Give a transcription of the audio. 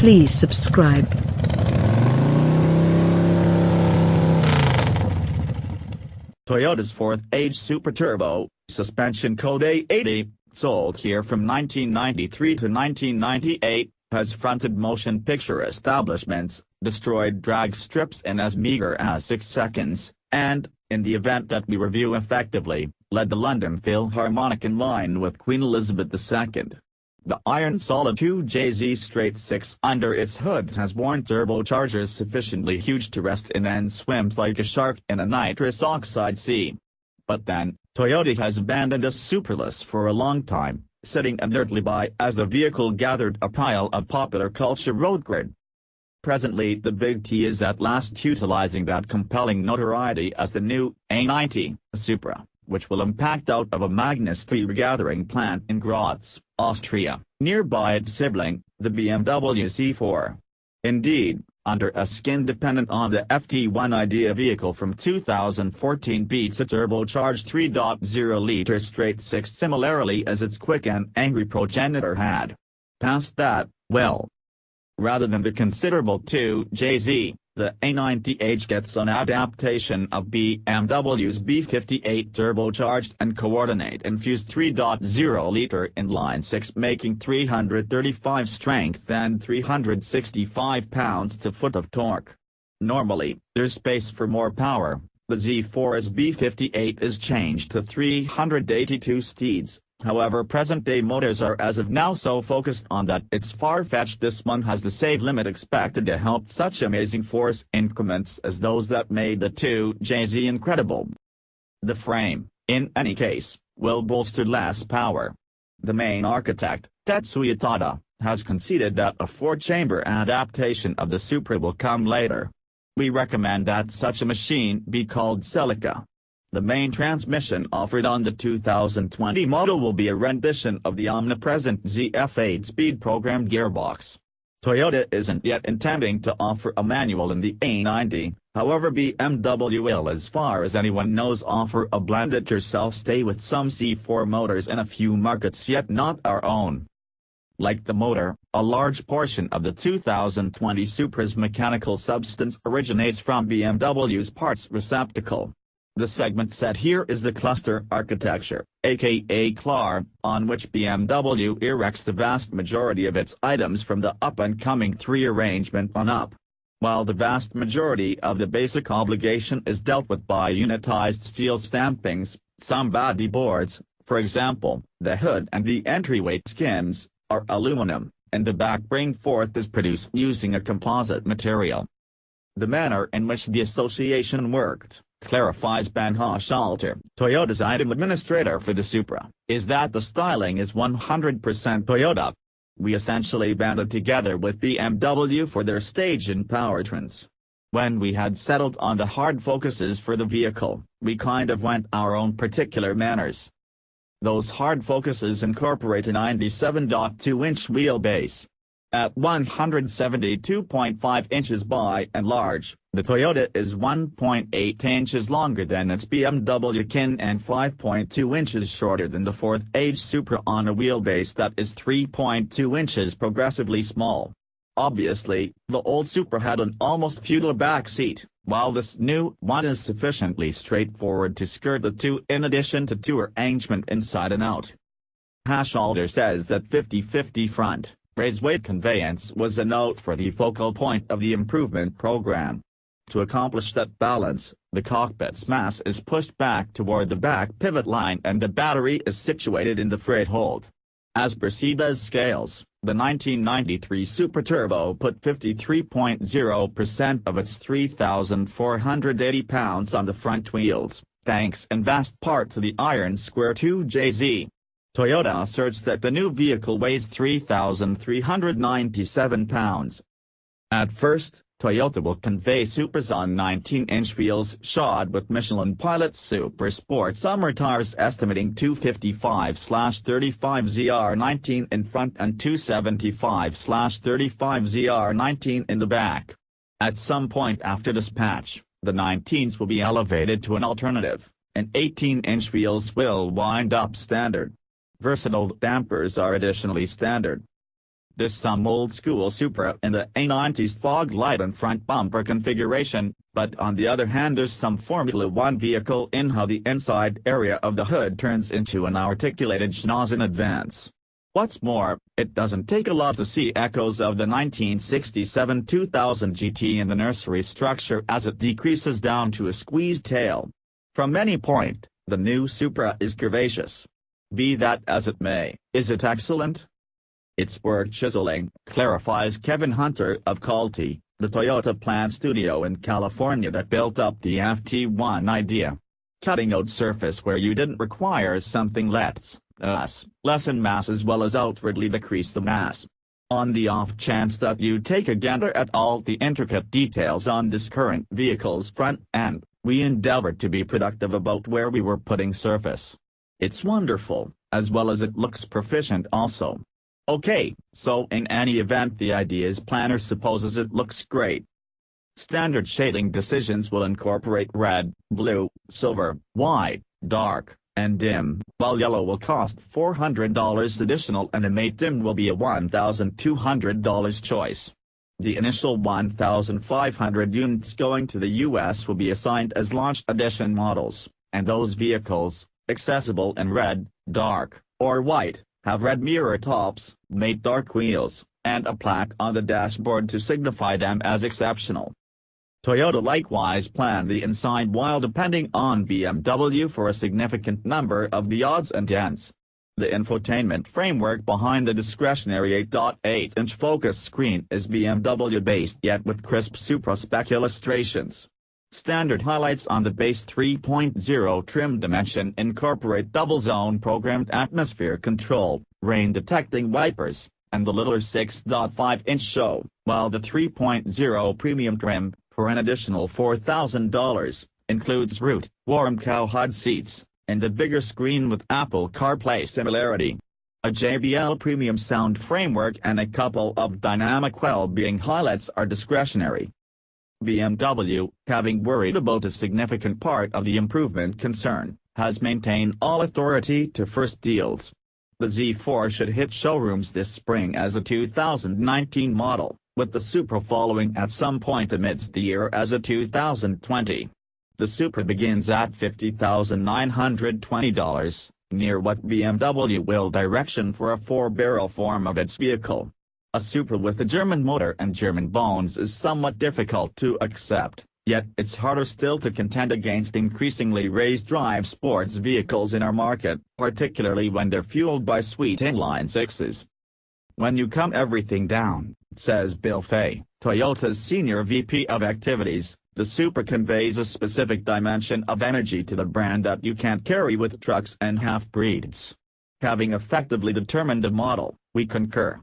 Please subscribe. Toyota's fourth-age Supra Turbo, suspension code A80, sold here from 1993 to 1998, has fronted motion picture establishments, destroyed drag strips in as meager as 6 seconds, and, in the event that we review effectively, led the London Philharmonic in line with Queen Elizabeth II. The iron-solid 2JZ straight 6 under its hood has worn turbochargers sufficiently huge to rest in and swims like a shark in a nitrous-oxide sea. But then, Toyota has abandoned a Supraless for a long time, sitting inertly by as the vehicle gathered a pile of popular culture road cred. Presently the Big T is at last utilizing that compelling notoriety as the new A90 Supra, which will impact out of a Magna Steyr regathering plant in Graz, Austria, nearby its sibling, the BMW Z4. Indeed, under a skin dependent on the FT1 idea vehicle from 2014 beats a turbocharged 3.0-liter straight 6 similarly as its quick and angry progenitor had. Past that, well, rather than the considerable 2JZ, the A90H gets an adaptation of BMW's B58 turbocharged and coordinate-infused 3.0-liter inline 6 making 335 strength and 365 pounds-to-foot of torque. Normally, there's space for more power. The Z4's B58 is changed to 382 steeds. However, present-day motors are as of now so focused on that it's far-fetched this one has the save limit expected to help such amazing force increments as those that made the 2JZ incredible. The frame, in any case, will bolster less power. The main architect, Tetsuya Tada, has conceded that a 4-chamber adaptation of the Supra will come later. We recommend that such a machine be called Celica. The main transmission offered on the 2020 model will be a rendition of the omnipresent ZF 8-speed programmed gearbox. Toyota isn't yet intending to offer a manual in the A90, however BMW will, as far as anyone knows, offer a blend-it-yourself stay with some C4 motors in a few markets yet not our own. Like the motor, a large portion of the 2020 Supra's mechanical substance originates from BMW's parts receptacle. The segment set here is the cluster architecture, aka CLAR, on which BMW erects the vast majority of its items from the up-and-coming 3 arrangement on up. While the vast majority of the basic obligation is dealt with by unitized steel stampings, some body boards, for example, the hood and the entryway skins, are aluminum, and the back bring forth is produced using a composite material. The manner in which the association worked, clarifies Ben Schalter, Toyota's item administrator for the Supra, is that the styling is 100% Toyota. We essentially banded together with BMW for their stage and powertrains. When we had settled on the hard focuses for the vehicle, we kind of went our own particular manners. Those hard focuses incorporate a 97.2-inch wheelbase. At 172.5 inches by and large, the Toyota is 1.8 inches longer than its BMW kin and 5.2 inches shorter than the fourth-age Supra on a wheelbase that is 3.2 inches progressively small. Obviously, the old Supra had an almost feudal back seat, while this new one is sufficiently straightforward to skirt the 2 in addition to 2 arrangement inside and out. Schalter says that 50-50 front raised weight conveyance was a note for the focal point of the improvement program. To accomplish that balance, the cockpit's mass is pushed back toward the back pivot line and the battery is situated in the freight hold. As per CDE's scales, the 1993 Supra Turbo put 53.0% of its 3,480 pounds on the front wheels, thanks in vast part to the iron square 2JZ. Toyota asserts that the new vehicle weighs 3,397 pounds. At first, Toyota will convey Supras on 19-inch wheels shod with Michelin Pilot Super Sport summer tires estimating 255/35 ZR19 in front and 275/35 ZR19 in the back. At some point after dispatch, the 19s will be elevated to an alternative, and 18-inch wheels will wind up standard. Versatile dampers are additionally standard. There's some old-school Supra in the A90's fog light and front bumper configuration, but on the other hand there's some Formula One vehicle in how the inside area of the hood turns into an articulated schnoz in advance. What's more, it doesn't take a lot to see echoes of the 1967-2000 GT in the nursery structure as it decreases down to a squeezed tail. From any point, the new Supra is curvaceous. Be that as it may, is it excellent? It's worth chiseling, clarifies Kevin Hunter of Calty, the Toyota plant studio in California that built up the FT1 idea. Cutting out surface where you didn't require something lets us lessen mass as well as outwardly decrease the mass. On the off chance that you take a gander at all the intricate details on this current vehicle's front end, we endeavored to be productive about where we were putting surface. It's wonderful, as well as it looks proficient also. Okay, so in any event the idea's planner supposes it looks great. Standard shading decisions will incorporate red, blue, silver, white, dark, and dim, while yellow will cost $400 additional and a matte dim will be a $1,200 choice. The initial 1,500 units going to the US will be assigned as launch edition models, and those vehicles, accessible in red, dark, or white, have red mirror tops, matte dark wheels, and a plaque on the dashboard to signify them as exceptional. Toyota likewise planned the inside while depending on BMW for a significant number of the odds and ends. The infotainment framework behind the discretionary 8.8-inch focus screen is BMW-based yet with crisp Supra-spec illustrations. Standard highlights on the base 3.0 trim dimension incorporate double-zone programmed atmosphere control, rain-detecting wipers, and the littler 6.5-inch show, while the 3.0 premium trim, for an additional $4,000, includes root, warm cowhide seats, and a bigger screen with Apple CarPlay similarity. A JBL premium sound framework and a couple of dynamic well-being highlights are discretionary. BMW, having worried about a significant part of the improvement concern, has maintained all authority to first deals. The Z4 should hit showrooms this spring as a 2019 model, with the Supra following at some point amidst the year as a 2020. The Supra begins at $50,920, near what BMW will direction for a four-barrel form of its vehicle. A Supra with a German motor and German bones is somewhat difficult to accept, yet it's harder still to contend against increasingly raised drive sports vehicles in our market, particularly when they're fueled by sweet inline sixes. When you come everything down, says Bill Fay, Toyota's senior VP of activities, the Supra conveys a specific dimension of energy to the brand that you can't carry with trucks and half-breeds. Having effectively determined the model, we concur.